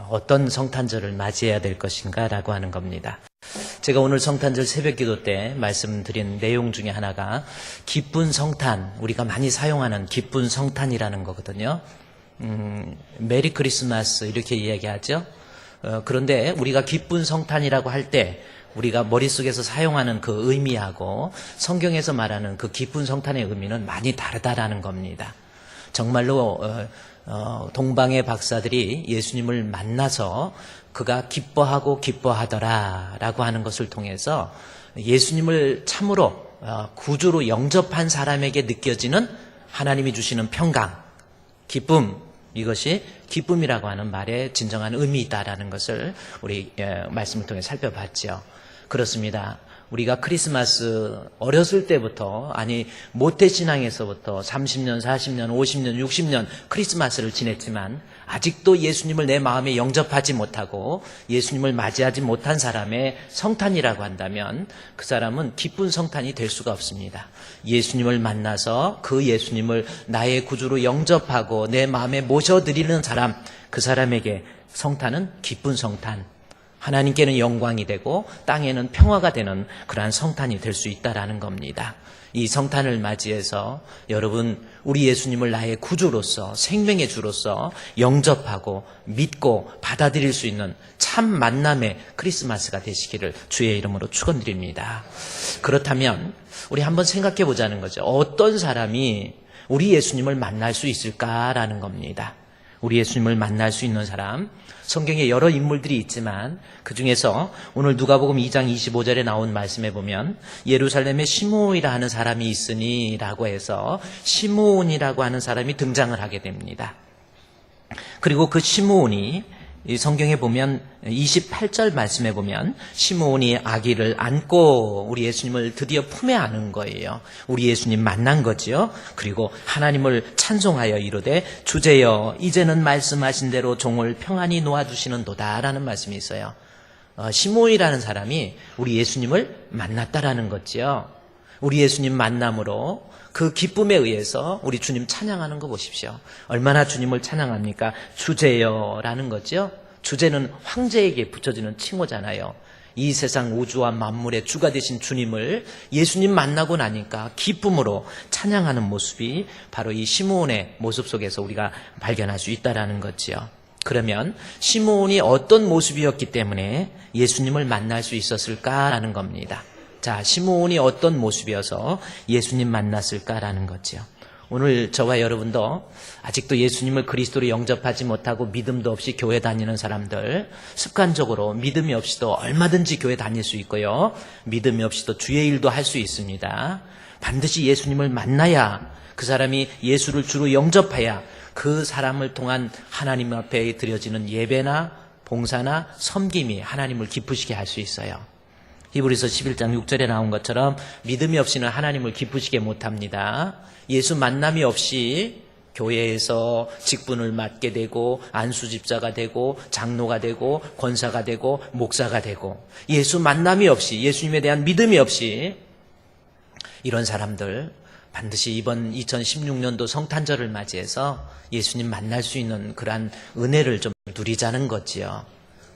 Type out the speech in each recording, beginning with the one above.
어떤 성탄절을 맞이해야 될 것인가 라고 하는 겁니다. 제가 오늘 성탄절 새벽기도 때 말씀드린 내용 중에 하나가 기쁜 성탄, 우리가 많이 사용하는 기쁜 성탄이라는 거거든요. 메리 크리스마스 이렇게 이야기하죠. 그런데 우리가 기쁜 성탄이라고 할 때 우리가 머릿속에서 사용하는 그 의미하고 성경에서 말하는 그 기쁜 성탄의 의미는 많이 다르다라는 겁니다. 정말로 동방의 박사들이 예수님을 만나서 그가 기뻐하고 기뻐하더라 라고 하는 것을 통해서 예수님을 참으로 구주로 영접한 사람에게 느껴지는 하나님이 주시는 평강, 기쁨, 이것이 기쁨이라고 하는 말의 진정한 의미이다라는 것을 우리 말씀을 통해 살펴봤죠. 그렇습니다. 우리가 크리스마스 어렸을 때부터, 아니 모태신앙에서부터 30년, 40년, 50년, 60년 크리스마스를 지냈지만 아직도 예수님을 내 마음에 영접하지 못하고 예수님을 맞이하지 못한 사람의 성탄이라고 한다면 그 사람은 기쁜 성탄이 될 수가 없습니다. 예수님을 만나서 그 예수님을 나의 구주로 영접하고 내 마음에 모셔드리는 사람, 그 사람에게 성탄은 기쁜 성탄, 하나님께는 영광이 되고 땅에는 평화가 되는 그러한 성탄이 될 수 있다라는 겁니다. 이 성탄을 맞이해서 여러분, 우리 예수님을 나의 구주로서, 생명의 주로서 영접하고 믿고 받아들일 수 있는 참 만남의 크리스마스가 되시기를 주의 이름으로 축원드립니다. 그렇다면 우리 한번 생각해 보자는 거죠. 어떤 사람이 우리 예수님을 만날 수 있을까라는 겁니다. 우리 예수님을 만날 수 있는 사람, 성경에 여러 인물들이 있지만 그 중에서 오늘 누가복음 2장 25절에 나온 말씀에 보면 예루살렘에 시므온이라 하는 사람이 있으니 라고 해서 시므온이라고 하는 사람이 등장을 하게 됩니다. 그리고 그 시므온이 이 성경에 보면 28절 말씀에 보면 시므온이 아기를 안고 우리 예수님을 드디어 품에 안은 거예요. 우리 예수님 만난 거지요. 그리고 하나님을 찬송하여 이르되 주제여 이제는 말씀하신 대로 종을 평안히 놓아주시는도다라는 말씀이 있어요. 시므온이라는 사람이 우리 예수님을 만났다라는 거지요. 우리 예수님 만남으로 그 기쁨에 의해서 우리 주님 찬양하는 거 보십시오. 얼마나 주님을 찬양합니까? 주제여라는 거죠. 주제는 황제에게 붙여지는 칭호잖아요. 이 세상 우주와 만물의 주가 되신 주님을 예수님 만나고 나니까 기쁨으로 찬양하는 모습이 바로 이 시므온의 모습 속에서 우리가 발견할 수 있다라는 거지요. 그러면 시므온이 어떤 모습이었기 때문에 예수님을 만날 수 있었을까라는 겁니다. 자, 시므온이 어떤 모습이어서 예수님 만났을까라는 거죠. 오늘 저와 여러분도 아직도 예수님을 그리스도로 영접하지 못하고 믿음도 없이 교회 다니는 사람들, 습관적으로 믿음이 없이도 얼마든지 교회 다닐 수 있고요, 믿음이 없이도 주의 일도 할 수 있습니다. 반드시 예수님을 만나야, 그 사람이 예수를 주로 영접해야 그 사람을 통한 하나님 앞에 드려지는 예배나 봉사나 섬김이 하나님을 기쁘시게 할 수 있어요. 히브리서 11장 6절에 나온 것처럼 믿음이 없이는 하나님을 기쁘시게 못합니다. 예수 만남이 없이 교회에서 직분을 맡게 되고 안수집사가 되고 장로가 되고 권사가 되고 목사가 되고 예수 만남이 없이, 예수님에 대한 믿음이 없이 이런 사람들 반드시 이번 2016년도 성탄절을 맞이해서 예수님 만날 수 있는 그러한 은혜를 좀 누리자는 거지요.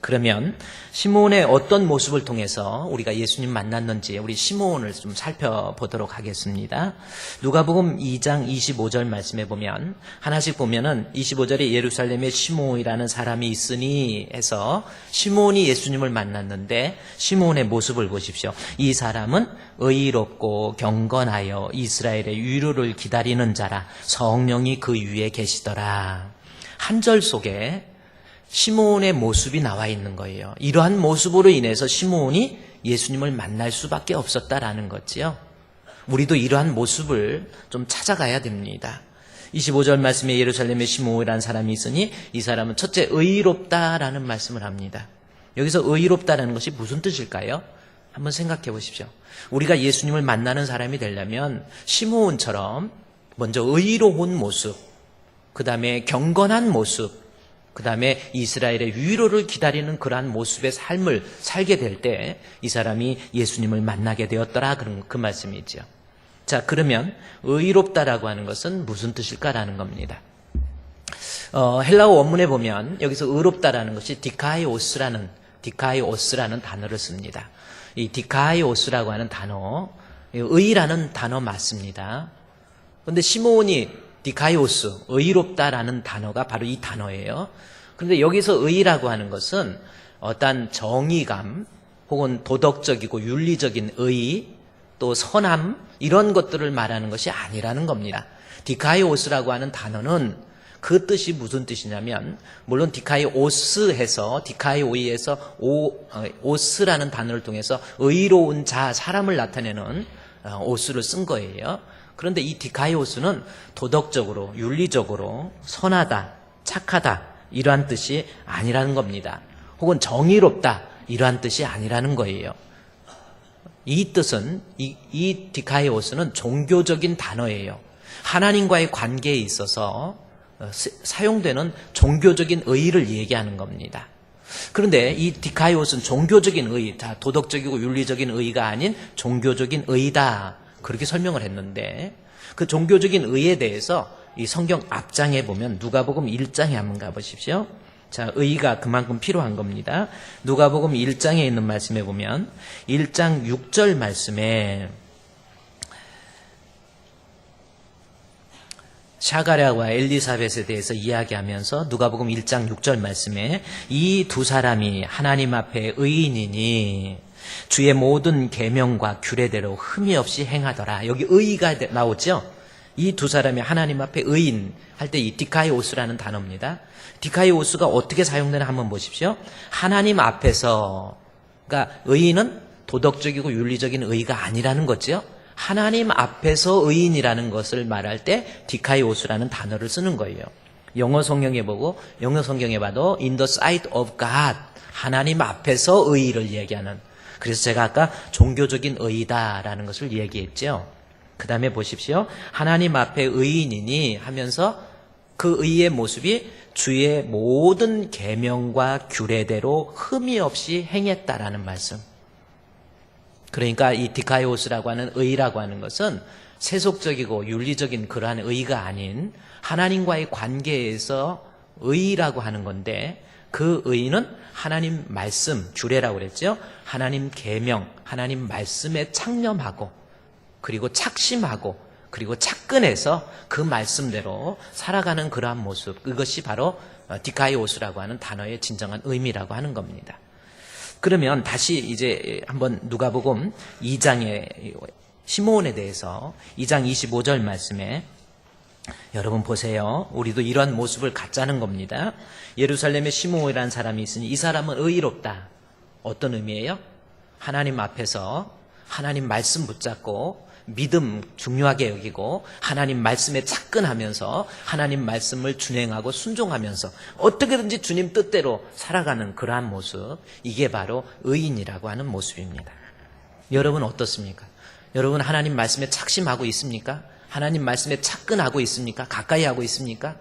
그러면 시므온의 어떤 모습을 통해서 우리가 예수님 만났는지 우리 시므온을 좀 살펴보도록 하겠습니다. 누가복음 2장 25절 말씀에 보면 하나씩 보면은 25절에 예루살렘에 시므온이라는 사람이 있으니 해서 시므온이 예수님을 만났는데 시므온의 모습을 보십시오. 이 사람은 의롭고 경건하여 이스라엘의 위로를 기다리는 자라 성령이 그 위에 계시더라. 한 절 속에 시므온의 모습이 나와 있는 거예요. 이러한 모습으로 인해서 시므온이 예수님을 만날 수밖에 없었다라는 거지요. 우리도 이러한 모습을 좀 찾아가야 됩니다. 25절 말씀에 예루살렘에 시므온이라는 사람이 있으니 이 사람은 첫째 의롭다라는 말씀을 합니다. 여기서 의롭다라는 것이 무슨 뜻일까요? 한번 생각해 보십시오. 우리가 예수님을 만나는 사람이 되려면 시므온처럼 먼저 의로운 모습, 그 다음에 경건한 모습, 그 다음에 이스라엘의 위로를 기다리는 그러한 모습의 삶을 살게 될 때 이 사람이 예수님을 만나게 되었더라, 그런 그 말씀이죠. 자, 그러면 의롭다라고 하는 것은 무슨 뜻일까라는 겁니다. 헬라어 원문에 보면 여기서 의롭다라는 것이 디카이오스라는 단어를 씁니다. 이 디카이오스라고 하는 단어, 의라는 단어 맞습니다. 그런데 시므온이 디카이오스, 의롭다라는 단어가 바로 이 단어예요. 그런데 여기서 의라고 하는 것은 어떤 정의감 혹은 도덕적이고 윤리적인 의, 또 선함 이런 것들을 말하는 것이 아니라는 겁니다. 디카이오스라고 하는 단어는 그 뜻이 무슨 뜻이냐면, 물론 디카이오스에서 오스라는 단어를 통해서 의로운 자, 사람을 나타내는 오스를 쓴 거예요. 그런데 이 디카이오스는 도덕적으로, 윤리적으로 선하다, 착하다 이러한 뜻이 아니라는 겁니다. 혹은 정의롭다 이러한 뜻이 아니라는 거예요. 이 뜻은 이 디카이오스는 종교적인 단어예요. 하나님과의 관계에 있어서 사용되는 종교적인 의의를 얘기하는 겁니다. 그런데 이 디카이오스는 종교적인 의의, 도덕적이고 윤리적인 의의가 아닌 종교적인 의의다, 그렇게 설명을 했는데, 그 종교적인 의의에 대해서 이 성경 앞장에 보면 누가복음 1장에 한번 가보십시오. 자, 의의가 그만큼 필요한 겁니다. 누가복음 1장에 있는 말씀에 보면 1장 6절 말씀에 샤가랴와 엘리사벳에 대해서 이야기하면서 누가복음 1장 6절 말씀에 이 두 사람이 하나님 앞에 의인이니 주의 모든 계명과 규례대로 흠이 없이 행하더라. 여기 의의가 나오죠. 이 두 사람이 하나님 앞에 의인 할 때 이 디카이오스라는 단어입니다. 디카이오스가 어떻게 사용되나 한번 보십시오. 하나님 앞에서, 그러니까 의인은 도덕적이고 윤리적인 의의가 아니라는 거죠. 하나님 앞에서 의인이라는 것을 말할 때 디카이오스라는 단어를 쓰는 거예요. 영어 성경에 봐도 in the sight of God, 하나님 앞에서 의의를 얘기하는, 그래서 제가 아까 종교적인 의의다라는 것을 얘기했죠. 그 다음에 보십시오. 하나님 앞에 의인이니 하면서 그 의의 모습이 주의 모든 계명과 규례대로 흠이 없이 행했다라는 말씀. 그러니까 이 디카이오스라고 하는 의라고 하는 것은 세속적이고 윤리적인 그러한 의가 아닌 하나님과의 관계에서 의라고 하는 건데, 그 의는 하나님 말씀, 규례라고 그랬죠. 하나님 계명, 하나님 말씀에 창념하고 그리고 착심하고 그리고 착근해서 그 말씀대로 살아가는 그러한 모습, 그것이 바로 디카이오스라고 하는 단어의 진정한 의미라고 하는 겁니다. 그러면 다시 이제 한번 누가복음 2장의 시므온에 대해서 2장 25절 말씀에 여러분 보세요. 우리도 이러한 모습을 갖자는 겁니다. 예루살렘에 시므온이라는 사람이 있으니 이 사람은 의롭다. 어떤 의미예요? 하나님 앞에서 하나님 말씀 붙잡고 믿음 중요하게 여기고 하나님 말씀에 착근하면서 하나님 말씀을 준행하고 순종하면서 어떻게든지 주님 뜻대로 살아가는 그러한 모습, 이게 바로 의인이라고 하는 모습입니다. 여러분 어떻습니까? 여러분 하나님 말씀에 착심하고 있습니까? 하나님 말씀에 착근하고 있습니까? 가까이 하고 있습니까?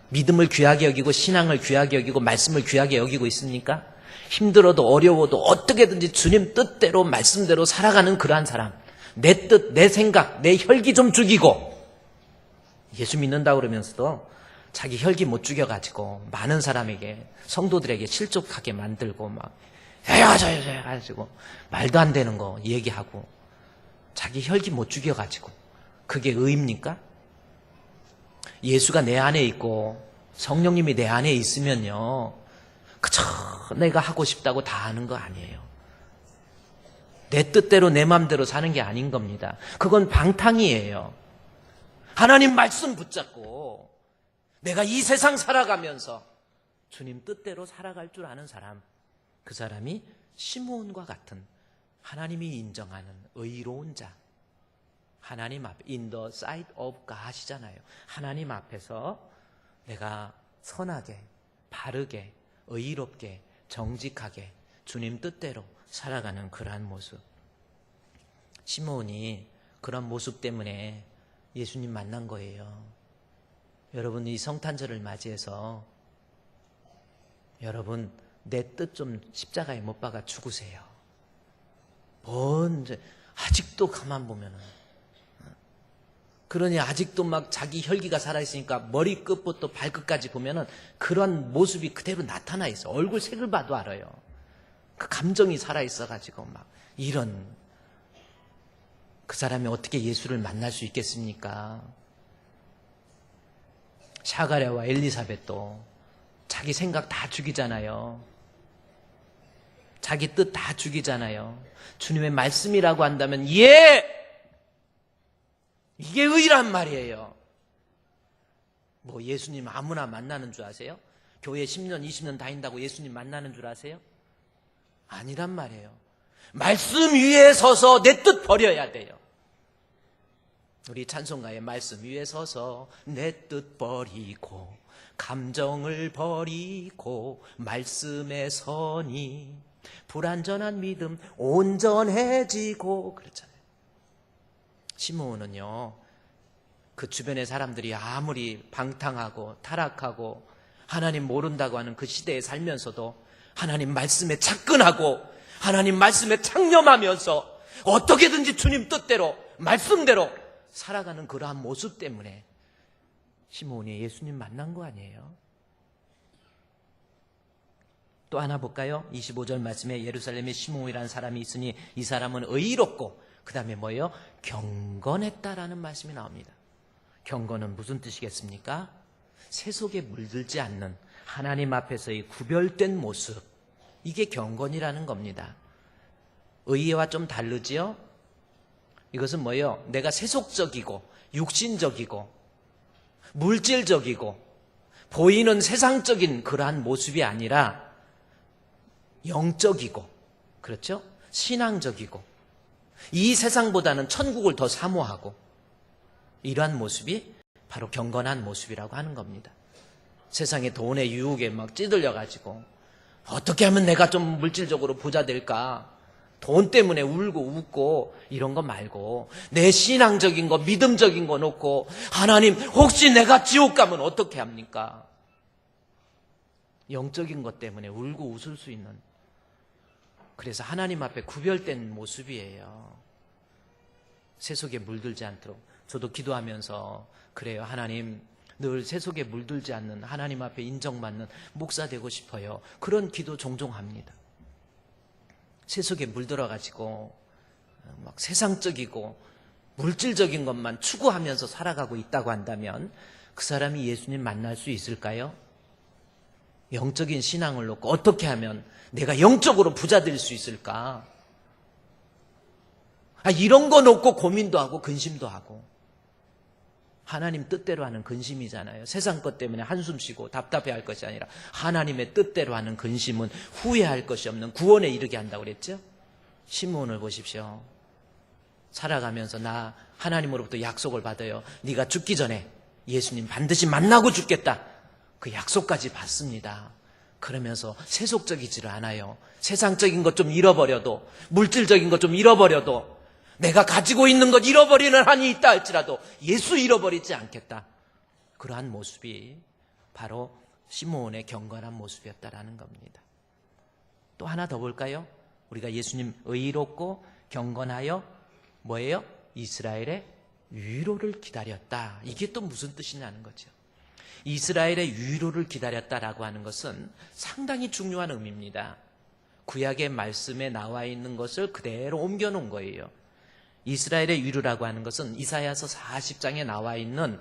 믿음을 귀하게 여기고 신앙을 귀하게 여기고 말씀을 귀하게 여기고 있습니까? 힘들어도 어려워도 어떻게든지 주님 뜻대로 말씀대로 살아가는 그러한 사람, 내 뜻, 내 생각, 내 혈기 좀 죽이고, 예수 믿는다고 그러면서도 자기 혈기 못 죽여가지고 많은 사람에게, 성도들에게 실족하게 만들고 막 해가지고 말도 안 되는 거 얘기하고 자기 혈기 못 죽여가지고, 그게 의입니까? 예수가 내 안에 있고 성령님이 내 안에 있으면요, 그저 내가 하고 싶다고 다 하는 거 아니에요. 내 뜻대로 내 마음대로 사는 게 아닌 겁니다. 그건 방탕이에요. 하나님 말씀 붙잡고 내가 이 세상 살아가면서 주님 뜻대로 살아갈 줄 아는 사람, 그 사람이 시므온과 같은 하나님이 인정하는 의로운 자, 하나님 앞에 in the sight of God이잖아요. 하나님 앞에서 내가 선하게, 바르게, 의롭게, 정직하게 주님 뜻대로 살아가는 그러한 모습. 시므온이 그런 모습 때문에 예수님 만난 거예요. 여러분 이 성탄절을 맞이해서 여러분 내 뜻 좀 십자가에 못 박아 죽으세요. 아직도 가만 보면은 그러니 아직도 막 자기 혈기가 살아있으니까 머리끝부터 발끝까지 보면은 그런 모습이 그대로 나타나 있어. 얼굴 색을 봐도 알아요. 그 감정이 살아있어가지고 막 이런, 그 사람이 어떻게 예수를 만날 수 있겠습니까? 샤가랴와 엘리사벳도 자기 생각 다 죽이잖아요. 자기 뜻 다 죽이잖아요. 주님의 말씀이라고 한다면 예! 이게 의란 말이에요. 뭐 예수님 아무나 만나는 줄 아세요? 교회 10년, 20년 다닌다고 예수님 만나는 줄 아세요? 아니란 말이에요. 말씀 위에 서서 내 뜻 버려야 돼요. 우리 찬송가의 말씀 위에 서서 내 뜻 버리고 감정을 버리고 말씀에 서니 불완전한 믿음 온전해지고 그렇잖아요. 시므온은요, 그 주변의 사람들이 아무리 방탕하고 타락하고 하나님 모른다고 하는 그 시대에 살면서도 하나님 말씀에 착근하고 하나님 말씀에 창념하면서 어떻게든지 주님 뜻대로 말씀대로 살아가는 그러한 모습 때문에 시므온이 예수님 만난 거 아니에요? 또 하나 볼까요? 25절 말씀에 예루살렘에 시므온이라는 사람이 있으니 이 사람은 의롭고 그 다음에 뭐예요? 경건했다라는 말씀이 나옵니다. 경건은 무슨 뜻이겠습니까? 세속에 물들지 않는 하나님 앞에서의 구별된 모습, 이게 경건이라는 겁니다. 의와 좀 다르지요? 이것은 뭐예요? 내가 세속적이고 육신적이고 물질적이고 보이는 세상적인 그러한 모습이 아니라 영적이고, 그렇죠? 신앙적이고 이 세상보다는 천국을 더 사모하고 이러한 모습이 바로 경건한 모습이라고 하는 겁니다. 세상의 돈의 유혹에 막 찌들려가지고 어떻게 하면 내가 좀 물질적으로 부자 될까? 돈 때문에 울고 웃고 이런 거 말고 내 신앙적인 거, 믿음적인 거 놓고 하나님 혹시 내가 지옥 가면 어떻게 합니까? 영적인 것 때문에 울고 웃을 수 있는, 그래서 하나님 앞에 구별된 모습이에요. 세속에 물들지 않도록. 저도 기도하면서 그래요. 하나님, 늘 세속에 물들지 않는 하나님 앞에 인정받는 목사 되고 싶어요. 그런 기도 종종 합니다. 세속에 물들어가지고 막 세상적이고 물질적인 것만 추구하면서 살아가고 있다고 한다면 그 사람이 예수님 만날 수 있을까요? 영적인 신앙을 놓고 어떻게 하면 내가 영적으로 부자 될 수 있을까? 이런 거 놓고 고민도 하고 근심도 하고. 하나님 뜻대로 하는 근심이잖아요. 세상 것 때문에 한숨 쉬고 답답해할 것이 아니라 하나님의 뜻대로 하는 근심은 후회할 것이 없는 구원에 이르게 한다고 그랬죠? 시므온을 보십시오. 살아가면서 나 하나님으로부터 약속을 받아요. 네가 죽기 전에 예수님 반드시 만나고 죽겠다. 그 약속까지 받습니다. 그러면서 세속적이지를 않아요. 세상적인 것 좀 잃어버려도, 물질적인 것 좀 잃어버려도, 내가 가지고 있는 것 잃어버리는 한이 있다 할지라도 예수 잃어버리지 않겠다. 그러한 모습이 바로 시므온의 경건한 모습이었다라는 겁니다. 또 하나 더 볼까요? 우리가 예수님 의롭고 경건하여 뭐예요? 이스라엘의 위로를 기다렸다. 이게 또 무슨 뜻이냐는 거죠. 이스라엘의 위로를 기다렸다라고 하는 것은 상당히 중요한 의미입니다. 구약의 말씀에 나와 있는 것을 그대로 옮겨놓은 거예요. 이스라엘의 위로라고 하는 것은 이사야서 40장에 나와 있는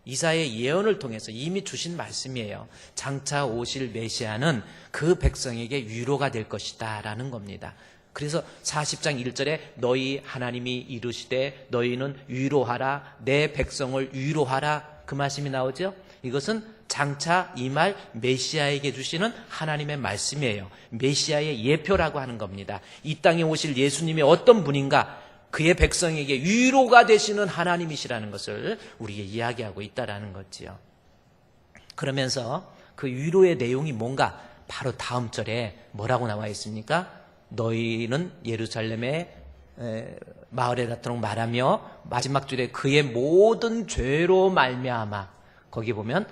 이사야의 예언을 통해서 이미 주신 말씀이에요. 장차 오실 메시아는 그 백성에게 위로가 될 것이다 라는 겁니다. 그래서 40장 1절에 너희 하나님이 이르시되 너희는 위로하라, 내 백성을 위로하라, 그 말씀이 나오죠. 이것은 장차 임할 메시아에게 주시는 하나님의 말씀이에요. 메시아의 예표라고 하는 겁니다. 이 땅에 오실 예수님이 어떤 분인가, 그의 백성에게 위로가 되시는 하나님이시라는 것을 우리에게 이야기하고 있다라는 거지요. 그러면서 그 위로의 내용이 뭔가, 바로 다음 절에 뭐라고 나와 있습니까? 너희는 예루살렘의 마을에 닿도록 말하며, 마지막 줄에 그의 모든 죄로 말미암아, 거기 보면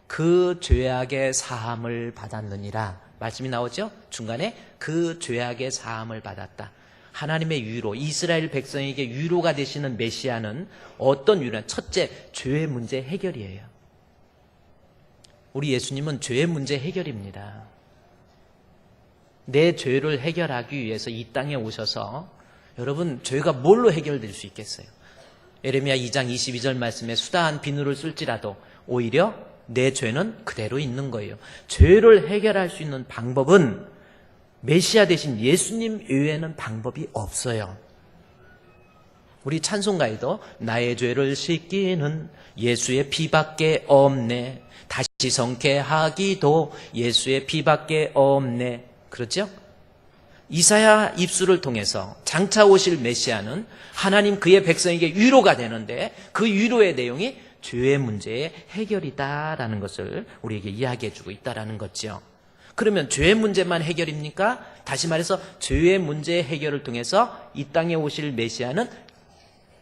그 죄악의 사함을 받았느니라 말씀이 나오죠. 중간에 그 죄악의 사함을 받았다. 하나님의 위로, 이스라엘 백성에게 위로가 되시는 메시아는 어떤 위로냐? 첫째, 죄의 문제 해결이에요. 우리 예수님은 죄의 문제 해결입니다. 내 죄를 해결하기 위해서 이 땅에 오셔서, 여러분, 죄가 뭘로 해결될 수 있겠어요? 예레미야 2장 22절 말씀에 수다한 비누를 쓸지라도 오히려 내 죄는 그대로 있는 거예요. 죄를 해결할 수 있는 방법은 메시아 대신 예수님 외에는 방법이 없어요. 우리 찬송가에도 나의 죄를 씻기는 예수의 피밖에 없네. 다시 성케하기도 예수의 피밖에 없네. 그렇죠? 이사야 입술을 통해서 장차 오실 메시아는 하나님 그의 백성에게 위로가 되는데 그 위로의 내용이 죄의 문제의 해결이다라는 것을 우리에게 이야기해 주고 있다라는 거죠. 그러면 죄의 문제만 해결입니까? 다시 말해서 죄의 문제의 해결을 통해서 이 땅에 오실 메시아는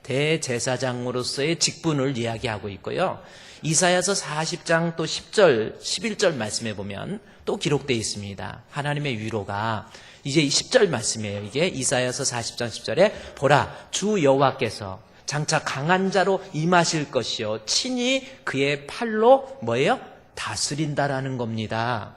대제사장으로서의 직분을 이야기하고 있고요. 이사야서 40장 또 10절, 11절 말씀에 보면 또 기록되어 있습니다. 하나님의 위로가 이제 10절 말씀이에요. 이게 이사야서 40장 10절에 보라 주 여호와께서 장차 강한 자로 임하실 것이요 친히 그의 팔로 뭐예요? 다스린다라는 겁니다.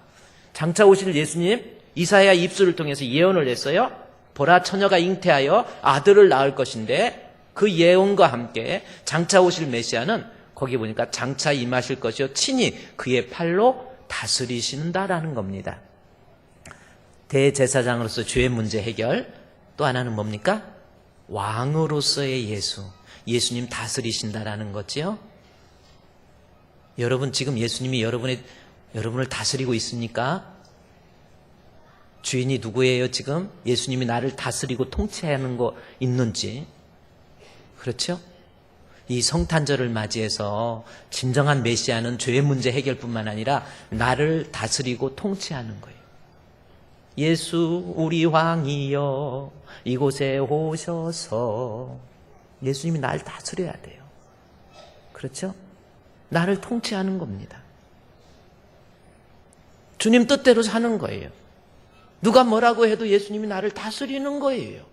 장차 오실 예수님 이사야 입술을 통해서 예언을 했어요. 보라 처녀가 잉태하여 아들을 낳을 것인데 그 예언과 함께 장차 오실 메시아는 거기 보니까 장차 임하실 것이요 친히 그의 팔로 다스리신다라는 겁니다. 대제사장으로서 죄의 문제 해결, 또 하나는 뭡니까? 왕으로서의 예수, 예수님 다스리신다라는 거지요. 여러분 지금 예수님이 여러분을 다스리고 있습니까? 주인이 누구예요 지금? 예수님이 나를 다스리고 통치하는 거 있는지. 그렇죠? 이 성탄절을 맞이해서 진정한 메시아는 죄의 문제 해결뿐만 아니라 나를 다스리고 통치하는 거예요. 예수 우리 왕이여 이곳에 오셔서 예수님이 나를 다스려야 돼요. 그렇죠? 나를 통치하는 겁니다. 주님 뜻대로 사는 거예요. 누가 뭐라고 해도 예수님이 나를 다스리는 거예요.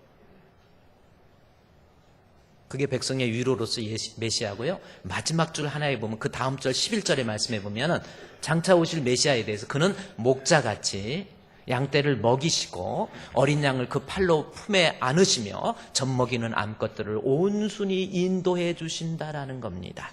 그게 백성의 위로로서 메시아고요. 마지막 줄 하나에 보면 그 다음 절 11절의 말씀에 보면 장차 오실 메시아에 대해서 그는 목자같이 양떼를 먹이시고 어린 양을 그 팔로 품에 안으시며 젖먹이는 암것들을 온순히 인도해 주신다라는 겁니다.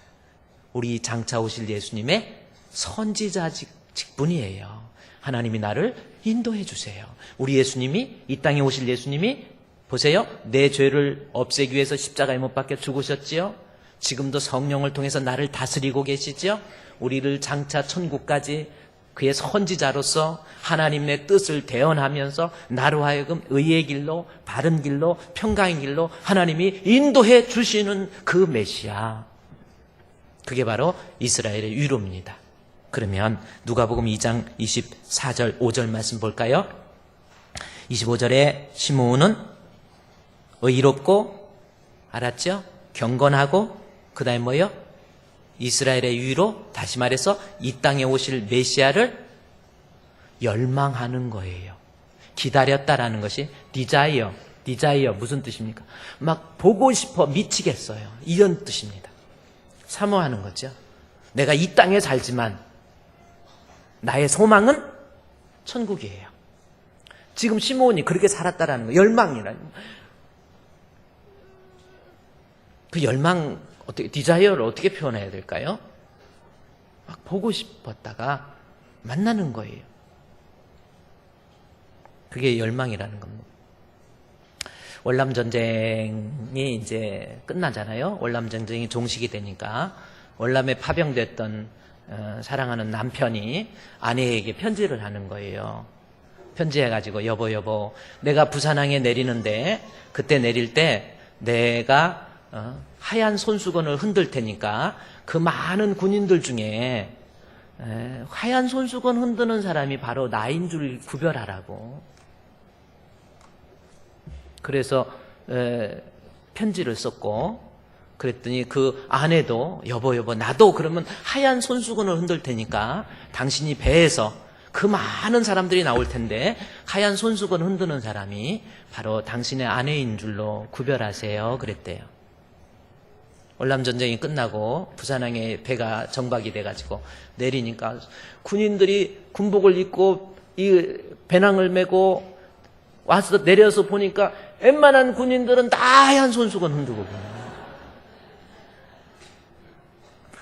우리 장차 오실 예수님의 선지자 직분이에요. 하나님이 나를 인도해 주세요. 우리 예수님이 이 땅에 오실 예수님이 보세요. 내 죄를 없애기 위해서 십자가에 못 박혀 죽으셨지요. 지금도 성령을 통해서 나를 다스리고 계시지요. 우리를 장차 천국까지 그의 선지자로서 하나님의 뜻을 대언하면서 나로 하여금 의의 길로 바른 길로 평강의 길로 하나님이 인도해 주시는 그 메시아. 그게 바로 이스라엘의 위로입니다. 그러면 누가복음 2장 24절 5절 말씀 볼까요? 25절에 시므온은 의롭고 알았죠? 경건하고 그 다음에 뭐예요? 이스라엘의 위로, 다시 말해서 이 땅에 오실 메시아를 열망하는 거예요. 기다렸다라는 것이 디자이어 무슨 뜻입니까? 막 보고 싶어 미치겠어요. 이런 뜻입니다. 사모하는 거죠. 내가 이 땅에 살지만 나의 소망은 천국이에요. 지금 시므온이 그렇게 살았다라는 거, 열망이라는 거. 그 열망 어떻게 디자이어를 어떻게 표현해야 될까요? 막 보고 싶었다가 만나는 거예요. 그게 열망이라는 겁니다. 월남 전쟁이 이제 끝나잖아요. 월남 전쟁이 종식이 되니까 월남에 파병됐던 사랑하는 남편이 아내에게 편지를 하는 거예요. 편지해가지고 여보 내가 부산항에 내리는데 그때 내릴 때 내가 하얀 손수건을 흔들 테니까 그 많은 군인들 중에 하얀 손수건 흔드는 사람이 바로 나인 줄 구별하라고. 그래서 편지를 썼고 그랬더니 그 아내도 여보 나도 그러면 하얀 손수건을 흔들 테니까 당신이 배에서 그 많은 사람들이 나올 텐데 하얀 손수건 흔드는 사람이 바로 당신의 아내인 줄로 구별하세요. 그랬대요. 월남전쟁이 끝나고 부산항에 배가 정박이 돼가지고 내리니까 군인들이 군복을 입고 이 배낭을 메고 와서 내려서 보니까 웬만한 군인들은 다 하얀 손수건 흔들고 가요.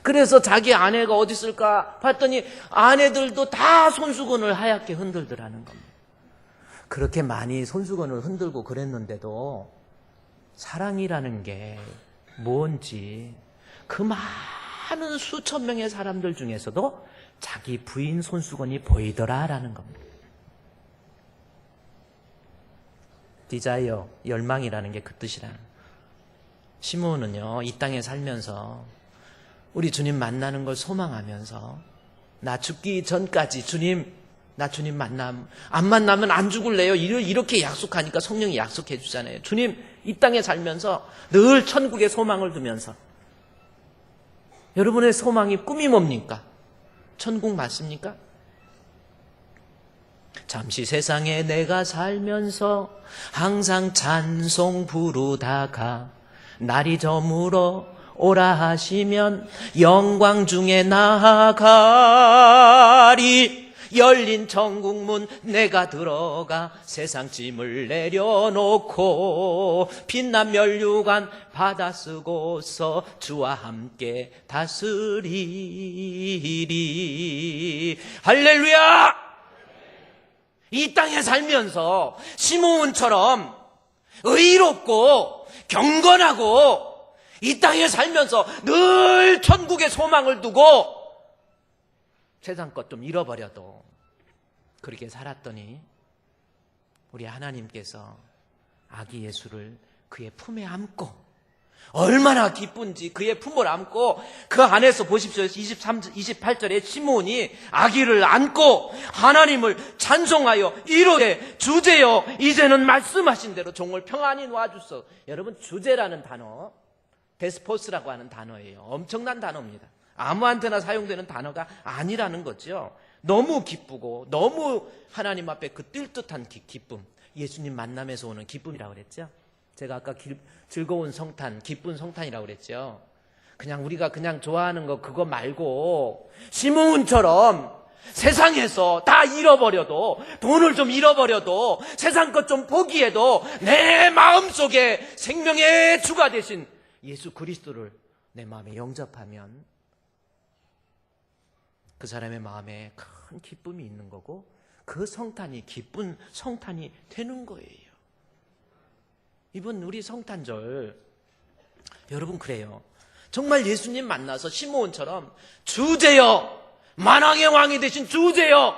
그래서 자기 아내가 어디 있을까 봤더니 아내들도 다 손수건을 하얗게 흔들더라는 겁니다. 그렇게 많이 손수건을 흔들고 그랬는데도 사랑이라는 게 뭔지 그 많은 수천 명의 사람들 중에서도 자기 부인 손수건이 보이더라라는 겁니다. 디자이어, 열망이라는 게 그 뜻이라는 거예요. 시므온은요, 이 땅에 살면서 우리 주님 만나는 걸 소망하면서 나 죽기 전까지 주님, 나 주님 안 만나면 안 죽을래요. 이렇게 약속하니까 성령이 약속해 주잖아요. 주님, 이 땅에 살면서 늘 천국의 소망을 두면서 여러분의 소망이 꿈이 뭡니까? 천국 맞습니까? 잠시 세상에 내가 살면서 항상 찬송 부르다가 날이 저물어 오라 하시면 영광 중에 나아가리. 열린 천국문 내가 들어가 세상 짐을 내려놓고 빛난 면류관 받아 쓰고서 주와 함께 다스리리. 할렐루야! 이 땅에 살면서 시므온처럼 의롭고 경건하고 이 땅에 살면서 늘 천국의 소망을 두고 세상 것 좀 잃어버려도 그렇게 살았더니 우리 하나님께서 아기 예수를 그의 품에 안고 얼마나 기쁜지 그의 품을 안고 그 안에서 보십시오. 28절에 시므온이 아기를 안고 하나님을 찬송하여 이르되 주제여 이제는 말씀하신 대로 종을 평안히 놓아주소. 여러분, 주제라는 단어 데스포스라고 하는 단어예요. 엄청난 단어입니다. 아무한테나 사용되는 단어가 아니라는 거죠. 너무 기쁘고 너무 하나님 앞에 그 뛸듯한 기쁨, 예수님 만남에서 오는 기쁨이라고 그랬죠. 제가 아까 즐거운 성탄, 기쁜 성탄이라고 그랬죠. 그냥 우리가 그냥 좋아하는 거 그거 말고 시므온처럼 세상에서 다 잃어버려도, 돈을 좀 잃어버려도, 세상 것 좀 포기해도 내 마음속에 생명의 주가 되신 예수 그리스도를 내 마음에 영접하면 그 사람의 마음에 큰 기쁨이 있는 거고 그 성탄이 기쁜 성탄이 되는 거예요. 이번 우리 성탄절 여러분 그래요. 정말 예수님 만나서 시므온처럼 주제여, 만왕의 왕이 되신 주제여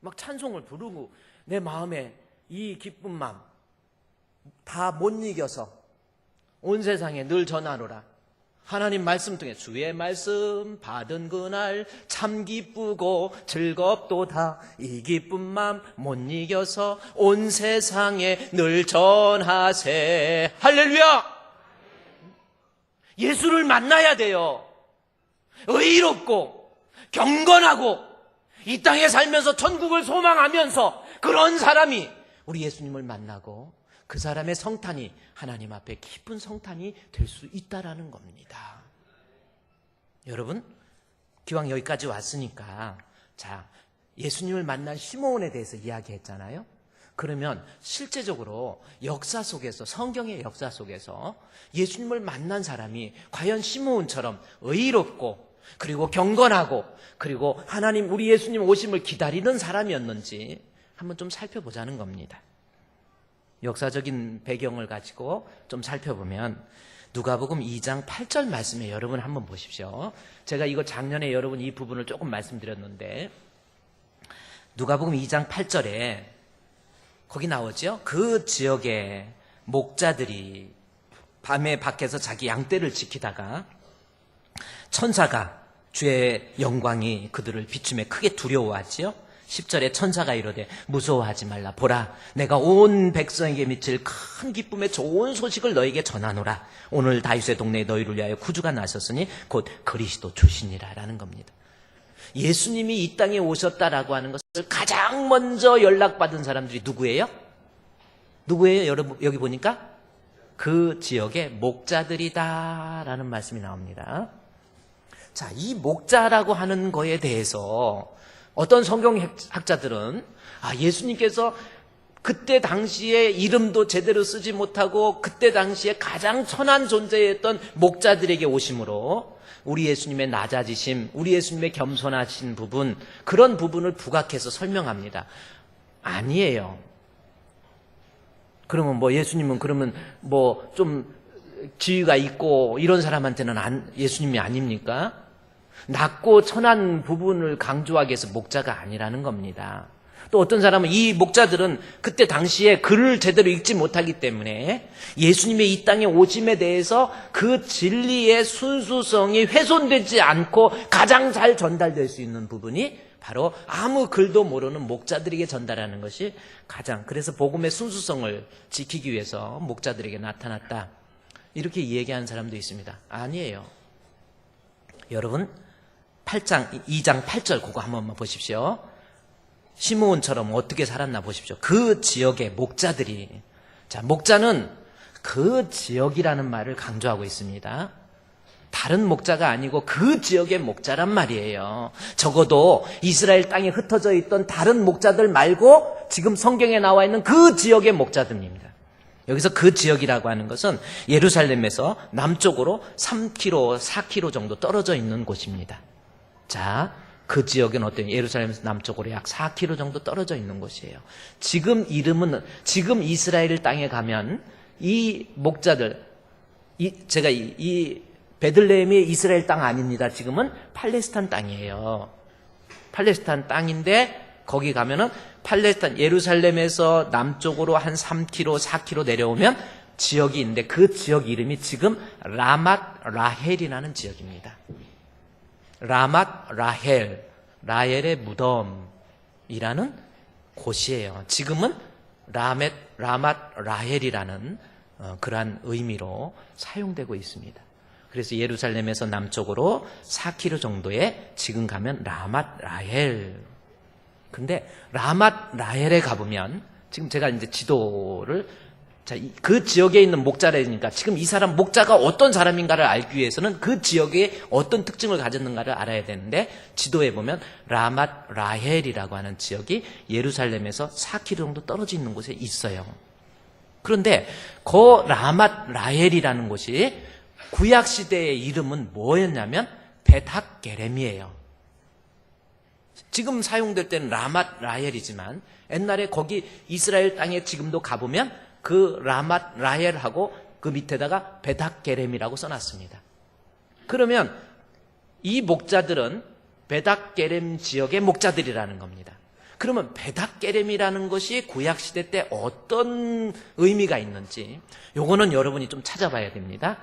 막 찬송을 부르고 내 마음에 이 기쁜 마음 다 못 이겨서 온 세상에 늘 전하노라. 하나님 말씀 통해 주의 말씀 받은 그날 참 기쁘고 즐겁도다. 이 기쁜 마음 못 이겨서 온 세상에 늘 전하세. 할렐루야! 예수를 만나야 돼요. 의롭고 경건하고 이 땅에 살면서 천국을 소망하면서 그런 사람이 우리 예수님을 만나고 그 사람의 성탄이 하나님 앞에 기쁜 성탄이 될 수 있다라는 겁니다. 여러분, 기왕 여기까지 왔으니까 자, 예수님을 만난 시므온에 대해서 이야기했잖아요. 그러면 실제적으로 역사 속에서, 성경의 역사 속에서 예수님을 만난 사람이 과연 시므온처럼 의롭고 그리고 경건하고 그리고 하나님 우리 예수님 오심을 기다리는 사람이었는지 한번 좀 살펴보자는 겁니다. 역사적인 배경을 가지고 좀 살펴보면 누가복음 2장 8절 말씀에 여러분 한번 보십시오. 제가 이거 작년에 여러분 이 부분을 조금 말씀드렸는데 누가복음 2장 8절에 거기 나오죠. 그 지역의 목자들이 밤에 밖에서 자기 양떼를 지키다가 천사가 주의 영광이 그들을 비춤에 크게 두려워하지요. 10절에 천사가 이르되 무서워하지 말라. 보라, 내가 온 백성에게 미칠 큰 기쁨의 좋은 소식을 너에게 전하노라. 오늘 다윗의 동네에 너희를 위하여 구주가 나셨으니 곧 그리스도 주시니라 라는 겁니다. 예수님이 이 땅에 오셨다라고 하는 것을 가장 먼저 연락받은 사람들이 누구예요? 누구예요? 여러분 여기 보니까 그 지역의 목자들이다라는 말씀이 나옵니다. 자, 이 목자라고 하는 거에 대해서 어떤 성경학자들은 예수님께서 그때 당시에 이름도 제대로 쓰지 못하고 그때 당시에 가장 천한 존재였던 목자들에게 오심으로 우리 예수님의 낮아지심, 우리 예수님의 겸손하신 부분, 그런 부분을 부각해서 설명합니다. 아니에요. 그러면 예수님은 그러면 좀 지위가 있고 이런 사람한테는 예수님이 아닙니까? 낮고 천한 부분을 강조하기 위해서 목자가 아니라는 겁니다. 또 어떤 사람은 이 목자들은 그때 당시에 글을 제대로 읽지 못하기 때문에 예수님의 이 땅에 오심에 대해서 그 진리의 순수성이 훼손되지 않고 가장 잘 전달될 수 있는 부분이 바로 아무 글도 모르는 목자들에게 전달하는 것이 그래서 복음의 순수성을 지키기 위해서 목자들에게 나타났다. 이렇게 얘기하는 사람도 있습니다. 아니에요. 여러분 2장 8절 그거 한 번만 보십시오. 시므온처럼 어떻게 살았나 보십시오. 그 지역의 목자들이, 목자는 그 지역이라는 말을 강조하고 있습니다. 다른 목자가 아니고 그 지역의 목자란 말이에요. 적어도 이스라엘 땅에 흩어져 있던 다른 목자들 말고 지금 성경에 나와 있는 그 지역의 목자들입니다. 여기서 그 지역이라고 하는 것은 예루살렘에서 남쪽으로 3km, 4km 정도 떨어져 있는 곳입니다. 자, 그 지역은 어때요? 예루살렘에서 남쪽으로 약 4km 정도 떨어져 있는 곳이에요. 지금 이스라엘 땅에 가면 이 목자들, 제가 이 베들레헴이 이스라엘 땅 아닙니다. 지금은 팔레스타인 땅이에요. 팔레스타인 땅인데 거기 가면은 예루살렘에서 남쪽으로 한 3km, 4km 내려오면 지역이 있는데 그 지역 이름이 지금 라맛 라헬이라는 지역입니다. 라맛 라헬, 라헬의 무덤이라는 곳이에요. 지금은 라맛 라헬이라는 그러한 의미로 사용되고 있습니다. 그래서 예루살렘에서 남쪽으로 4km 정도에 지금 가면 라맛 라헬. 근데 라맛 라헬에 가보면 지금 제가 이제 지도를 그 지역에 있는 목자라니까 지금 이 사람 목자가 어떤 사람인가를 알기 위해서는 그 지역에 어떤 특징을 가졌는가를 알아야 되는데 지도에 보면 라맛 라헬이라고 하는 지역이 예루살렘에서 4km 정도 떨어져 있는 곳에 있어요. 그런데 그 라맛 라헬이라는 곳이 구약 시대의 이름은 뭐였냐면 베닥게렘이에요. 지금 사용될 때는 라맛 라헬이지만 옛날에 거기 이스라엘 땅에 지금도 가보면 그 라맛 라헬하고 그 밑에다가 베닥게렘이라고 써놨습니다. 그러면 이 목자들은 베닥게렘 지역의 목자들이라는 겁니다. 그러면 베닥게렘이라는 것이 구약시대 때 어떤 의미가 있는지 요거는 여러분이 좀 찾아봐야 됩니다.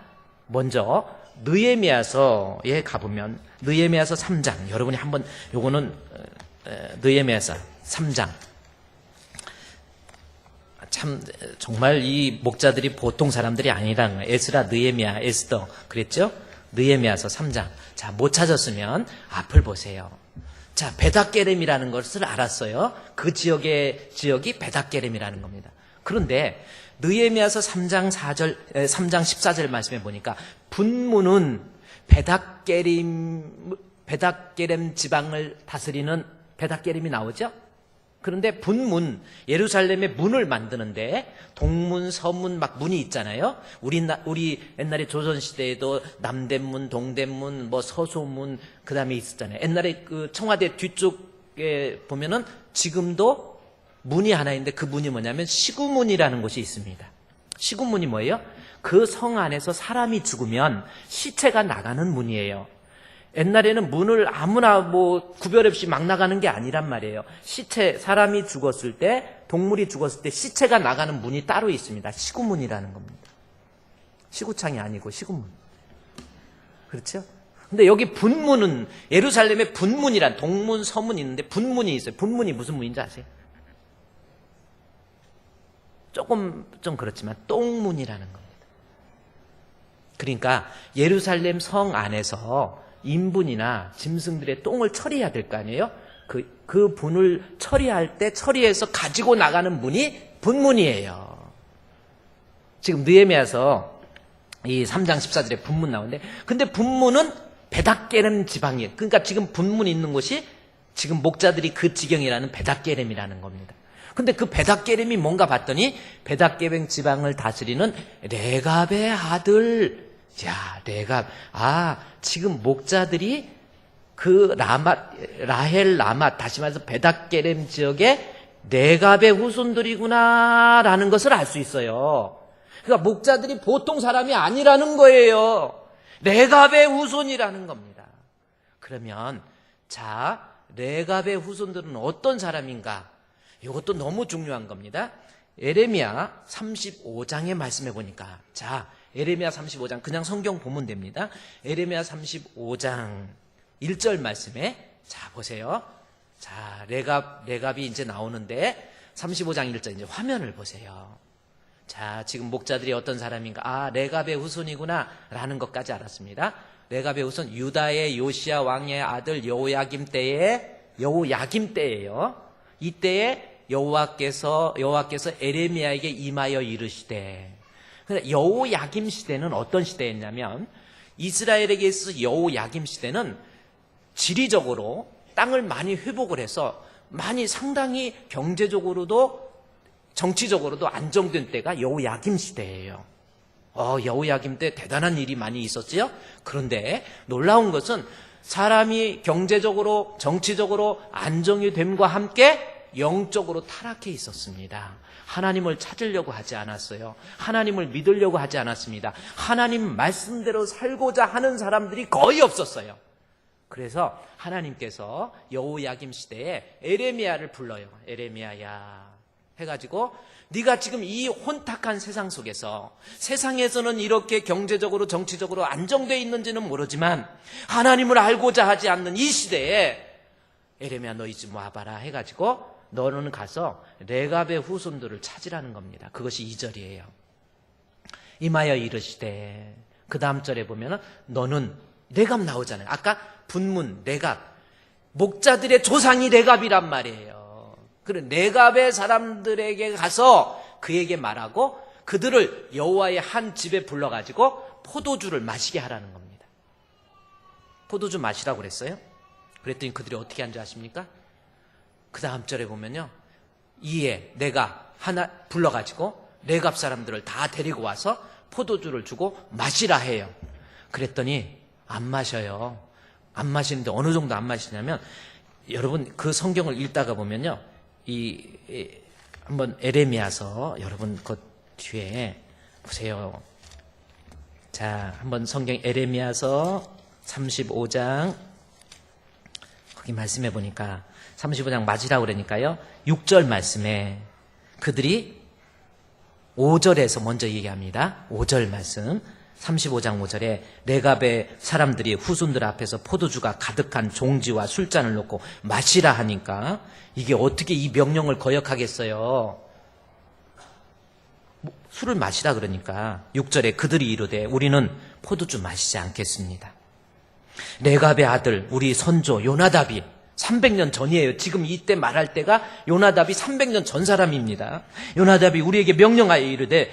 먼저 느헤미야서에 가보면 느헤미야서 3장 여러분이 한번 요거는 느헤미야서 3장 참 정말 이 목자들이 보통 사람들이 아니라는 거예요. 에스라, 느헤미야, 에스더 그랬죠? 느헤미야서 3장. 자, 못 찾았으면 앞을 보세요. 자, 베닥게렘이라는 것을 알았어요. 그 지역이 베닥게렘이라는 겁니다. 그런데 느헤미야서 3장 14절 말씀해 보니까 분문은 베닥게렘 지방을 다스리는 베닥게렘이 나오죠? 그런데 분문, 예루살렘의 문을 만드는데 동문, 서문 막 문이 있잖아요. 우리 옛날에 조선시대에도 남대문, 동대문, 서소문 그 다음에 있었잖아요. 옛날에 그 청와대 뒤쪽에 보면은 지금도 문이 하나 있는데 그 문이 뭐냐면 시구문이라는 곳이 있습니다. 시구문이 뭐예요? 그 성 안에서 사람이 죽으면 시체가 나가는 문이에요. 옛날에는 문을 아무나 구별 없이 막 나가는 게 아니란 말이에요. 사람이 죽었을 때, 동물이 죽었을 때 시체가 나가는 문이 따로 있습니다. 시구문이라는 겁니다. 시구창이 아니고 시구문. 그렇죠? 근데 여기 분문은 예루살렘에 분문이란 동문, 서문이 있는데 분문이 있어요. 분문이 무슨 문인지 아세요? 조금 좀 그렇지만 똥문이라는 겁니다. 그러니까 예루살렘 성 안에서 인분이나 짐승들의 똥을 처리해야 될 거 아니에요? 그 분을 처리할 때 처리해서 가지고 나가는 분이 분문이에요. 지금 느헤미야서 이 3장 14절에 분문 나오는데, 근데 분문은 베닥게렘 지방이에요. 그러니까 지금 분문이 있는 곳이 지금 목자들이 그 지경이라는 베닥게렘이라는 겁니다. 근데 그 베닥게렘이 뭔가 봤더니 베닥게렘 지방을 다스리는 레갑의 아들. 야, 레갑. 지금 목자들이 그 라헬 라맛, 다시 말해서 베닥게렘 지역의 레갑의 후손들이구나라는 것을 알 수 있어요. 그러니까 목자들이 보통 사람이 아니라는 거예요. 레갑의 후손이라는 겁니다. 그러면 자, 레갑의 후손들은 어떤 사람인가? 이것도 너무 중요한 겁니다. 에레미야 35장에 말씀해 보니까, 자, 에레미야 35장 그냥 성경 보면 됩니다. 에레미야 35장 1절 말씀에, 자, 보세요. 자, 레갑이 이제 나오는데 35장 1절 이제 화면을 보세요. 자, 지금 목자들이 어떤 사람인가? 레갑의 후손이구나 라는 것까지 알았습니다. 레갑의 후손, 유다의 요시야 왕의 아들 여호야김 때예요. 이때에 여호와께서 에레미야에게 임하여 이르시되, 그러니까 여호야김 시대는 어떤 시대였냐면, 이스라엘에게 있어서 여호야김 시대는 지리적으로 땅을 많이 회복을 해서 많이 상당히 경제적으로도 정치적으로도 안정된 때가 여호야김 시대예요. 여호야김 때 대단한 일이 많이 있었지요. 그런데 놀라운 것은 사람이 경제적으로 정치적으로 안정이 됨과 함께 영적으로 타락해 있었습니다. 하나님을 찾으려고 하지 않았어요. 하나님을 믿으려고 하지 않았습니다. 하나님 말씀대로 살고자 하는 사람들이 거의 없었어요. 그래서 하나님께서 여호야김 시대에 에레미야를 불러요. 에레미야야 해가지고, 네가 지금 이 혼탁한 세상 속에서, 세상에서는 이렇게 경제적으로 정치적으로 안정되어 있는지는 모르지만 하나님을 알고자 하지 않는 이 시대에 에레미야 너 이제 와봐라 해가지고 너는 가서 레갑의 후손들을 찾으라는 겁니다. 그것이 2절이에요. 임하여 이르시되, 그 다음 절에 보면은 너는, 레갑 나오잖아요. 아까 분문 레갑, 목자들의 조상이 레갑이란 말이에요. 그래, 레갑의 사람들에게 가서 그에게 말하고 그들을 여호와의 한 집에 불러가지고 포도주를 마시게 하라는 겁니다. 포도주 마시라고 그랬어요. 그랬더니 그들이 어떻게 한 줄 아십니까? 그 다음 절에 보면요, 이에 내가 하나 불러가지고 레갑 사람들을 다 데리고 와서 포도주를 주고 마시라 해요. 그랬더니 안 마셔요. 안 마시는데 어느 정도 안 마시냐면, 여러분 그 성경을 읽다가 보면요, 한번 에레미야서 여러분 그 뒤에 보세요. 자, 한번 성경 에레미야서 35장 거기 말씀해 보니까 35장 맞으라고 그러니까요, 6절 말씀에 그들이 5절에서 먼저 얘기합니다. 5절 말씀, 35장 5절에 레갑의 사람들이 후손들 앞에서 포도주가 가득한 종지와 술잔을 놓고 마시라 하니까, 이게 어떻게 이 명령을 거역하겠어요? 술을 마시라 그러니까 6절에 그들이 이르되 우리는 포도주 마시지 않겠습니다. 레갑의 아들 우리 선조 요나답이 300년 전이에요. 지금 이때 말할 때가 요나답이 300년 전 사람입니다. 요나답이 우리에게 명령하여 이르되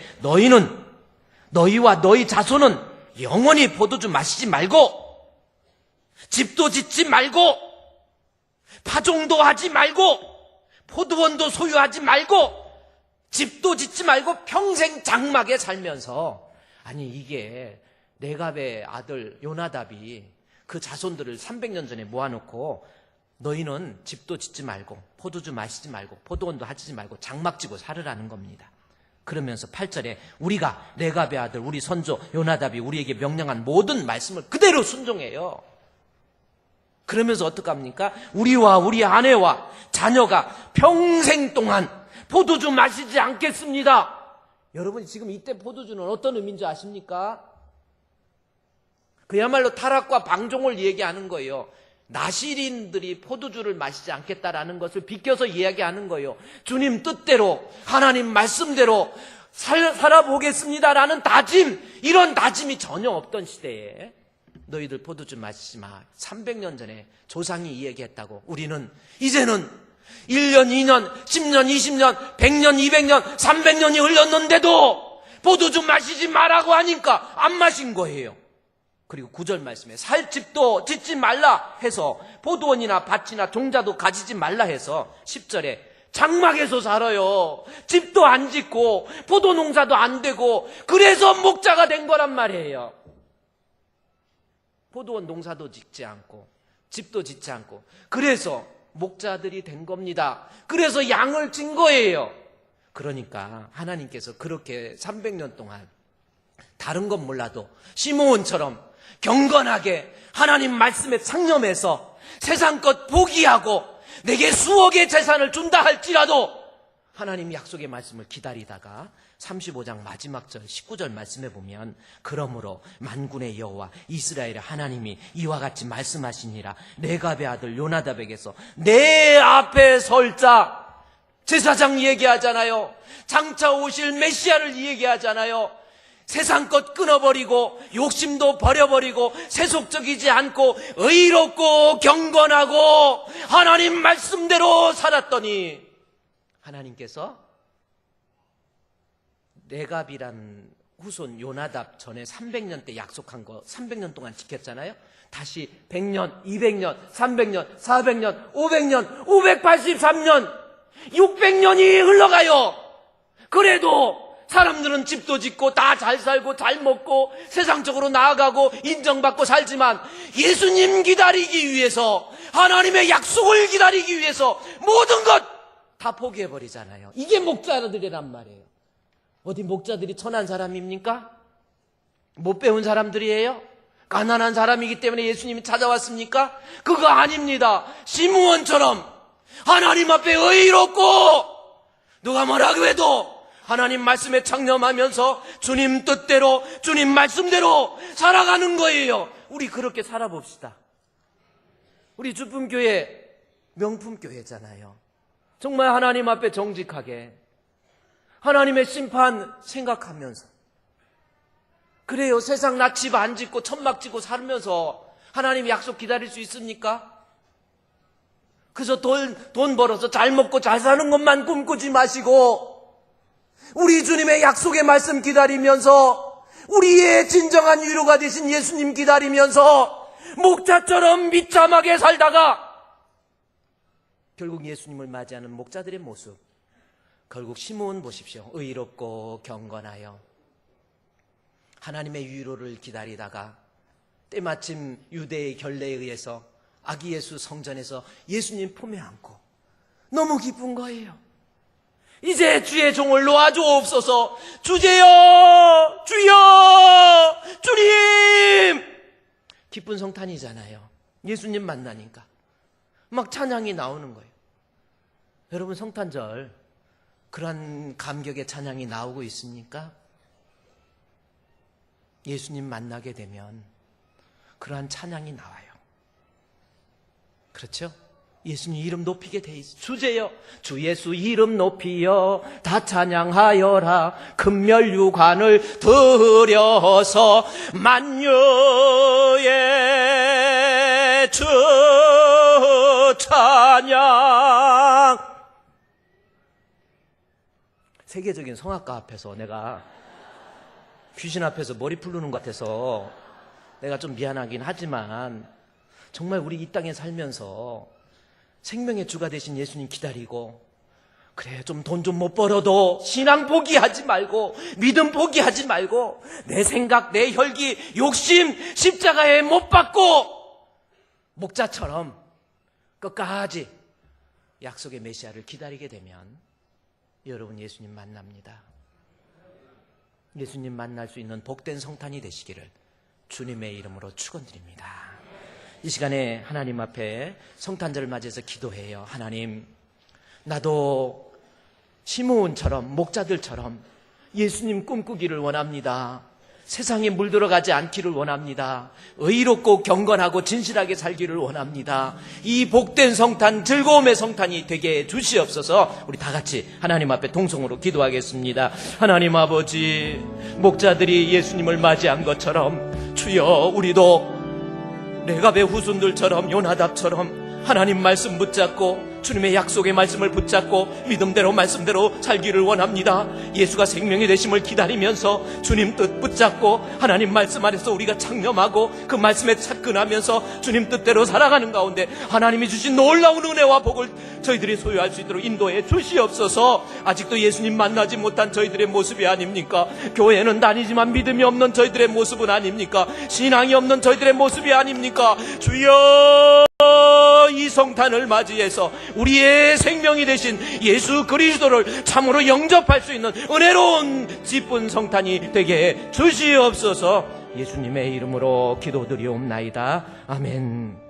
너희와 너희 자손은 영원히 포도주 마시지 말고, 집도 짓지 말고, 파종도 하지 말고, 포도원도 소유하지 말고, 집도 짓지 말고 평생 장막에 살면서, 아니 이게 레갑의 아들 요나답이 그 자손들을 300년 전에 모아놓고 너희는 집도 짓지 말고 포도주 마시지 말고 포도원도 하지 말고 장막 지고 살으라는 겁니다. 그러면서 8절에 우리가 레갑의 아들 우리 선조 요나답이 우리에게 명령한 모든 말씀을 그대로 순종해요. 그러면서 어떡합니까? 우리와 우리 아내와 자녀가 평생 동안 포도주 마시지 않겠습니다. 여러분 지금 이때 포도주는 어떤 의미인 줄 아십니까? 그야말로 타락과 방종을 얘기하는 거예요. 나시린들이 포도주를 마시지 않겠다라는 것을 비껴서 이야기하는 거예요. 주님 뜻대로 하나님 말씀대로 살아보겠습니다라는 다짐, 이런 다짐이 전혀 없던 시대에 너희들 포도주 마시지 마. 300년 전에 조상이 이 얘기했다고. 우리는 이제는 1년, 2년, 10년, 20년, 100년, 200년, 300년이 흘렀는데도 포도주 마시지 말라고 하니까 안 마신 거예요. 그리고 9절 말씀에 살 집도 짓지 말라 해서 포도원이나 밭이나 종자도 가지지 말라 해서 10절에 장막에서 살아요. 집도 안 짓고 포도 농사도 안 되고 그래서 목자가 된 거란 말이에요. 포도원 농사도 짓지 않고 집도 짓지 않고 그래서 목자들이 된 겁니다. 그래서 양을 진 거예요. 그러니까 하나님께서 그렇게 300년 동안 다른 건 몰라도 시므온처럼 경건하게 하나님 말씀에 상념해서 세상 것 포기하고 내게 수억의 재산을 준다 할지라도 하나님 약속의 말씀을 기다리다가 35장 마지막 절 19절 말씀에 보면 그러므로 만군의 여호와 이스라엘의 하나님이 이와 같이 말씀하시니라 레갑의 아들 요나답에게서 내 앞에 설자. 제사장 얘기하잖아요. 장차 오실 메시아를 얘기하잖아요. 세상 것 끊어버리고 욕심도 버려버리고 세속적이지 않고 의롭고 경건하고 하나님 말씀대로 살았더니 하나님께서 레갑이란 후손 요나답 전에 300년 때 약속한 거 300년 동안 지켰잖아요. 다시 100년, 200년, 300년, 400년, 500년, 583년, 600년이 흘러가요. 그래도 사람들은 집도 짓고 다 잘 살고 잘 먹고 세상적으로 나아가고 인정받고 살지만 예수님 기다리기 위해서 하나님의 약속을 기다리기 위해서 모든 것 다 포기해버리잖아요. 이게 목자들이란 말이에요. 어디 목자들이 천한 사람입니까? 못 배운 사람들이에요? 가난한 사람이기 때문에 예수님이 찾아왔습니까? 그거 아닙니다. 시므온처럼 하나님 앞에 의롭고 누가 뭐라고 해도 하나님 말씀에 창념하면서 주님 뜻대로 주님 말씀대로 살아가는 거예요. 우리 그렇게 살아봅시다. 우리 주품교회 명품교회잖아요. 정말 하나님 앞에 정직하게 하나님의 심판 생각하면서 그래요. 세상 나 집 안 짓고 천막 짓고 살면서 하나님 약속 기다릴 수 있습니까? 그래서 돈 벌어서 잘 먹고 잘 사는 것만 꿈꾸지 마시고 우리 주님의 약속의 말씀 기다리면서 우리의 진정한 위로가 되신 예수님 기다리면서 목자처럼 비참하게 살다가 결국 예수님을 맞이하는 목자들의 모습 결국 시므온 보십시오. 의롭고 경건하여 하나님의 위로를 기다리다가 때마침 유대의 결례에 의해서 아기 예수 성전에서 예수님 품에 안고 너무 기쁜 거예요. 이제 주의 종을 놓아주옵소서. 주제여 주여 주님. 기쁜 성탄이잖아요. 예수님 만나니까 막 찬양이 나오는 거예요. 여러분 성탄절 그런 감격의 찬양이 나오고 있습니까? 예수님 만나게 되면 그러한 찬양이 나와요. 그렇죠? 예수님 이름 높이게 돼 있어요. 주제여 주 예수 이름 높이여 다 찬양하여라. 금면류관을 들여서 만유의 주 찬양. 세계적인 성악가 앞에서 내가 귀신 앞에서 머리 풀르는 것 같아서 내가 좀 미안하긴 하지만 정말 우리 이 땅에 살면서 생명의 주가 되신 예수님 기다리고 그래 좀 돈 좀 못 벌어도 신앙 포기하지 말고 믿음 포기하지 말고 내 생각 내 혈기 욕심 십자가에 못 박고 목자처럼 끝까지 약속의 메시아를 기다리게 되면 여러분 예수님 만납니다. 예수님 만날 수 있는 복된 성탄이 되시기를 주님의 이름으로 축원드립니다. 이 시간에 하나님 앞에 성탄절을 맞이해서 기도해요. 하나님, 나도 시므온처럼 목자들처럼 예수님 꿈꾸기를 원합니다. 세상에 물들어가지 않기를 원합니다. 의롭고 경건하고 진실하게 살기를 원합니다. 이 복된 성탄, 즐거움의 성탄이 되게 해주시옵소서. 우리 다 같이 하나님 앞에 동성으로 기도하겠습니다. 하나님 아버지, 목자들이 예수님을 맞이한 것처럼 주여 우리도 레갑의 후손들처럼 요나답처럼 하나님 말씀 붙잡고 주님의 약속의 말씀을 붙잡고 믿음대로 말씀대로 살기를 원합니다. 예수가 생명이 되심을 기다리면서 주님 뜻 붙잡고 하나님 말씀 안에서 우리가 창념하고 그 말씀에 착근하면서 주님 뜻대로 살아가는 가운데 하나님이 주신 놀라운 은혜와 복을 저희들이 소유할 수 있도록 인도해 주시옵소서. 아직도 예수님 만나지 못한 저희들의 모습이 아닙니까? 교회는 다니지만 믿음이 없는 저희들의 모습은 아닙니까? 신앙이 없는 저희들의 모습이 아닙니까? 주여, 이 성탄을 맞이해서 우리의 생명이 되신 예수 그리스도를 참으로 영접할 수 있는 은혜로운 기쁜 성탄이 되게 해 주시옵소서. 예수님의 이름으로 기도드리옵나이다. 아멘.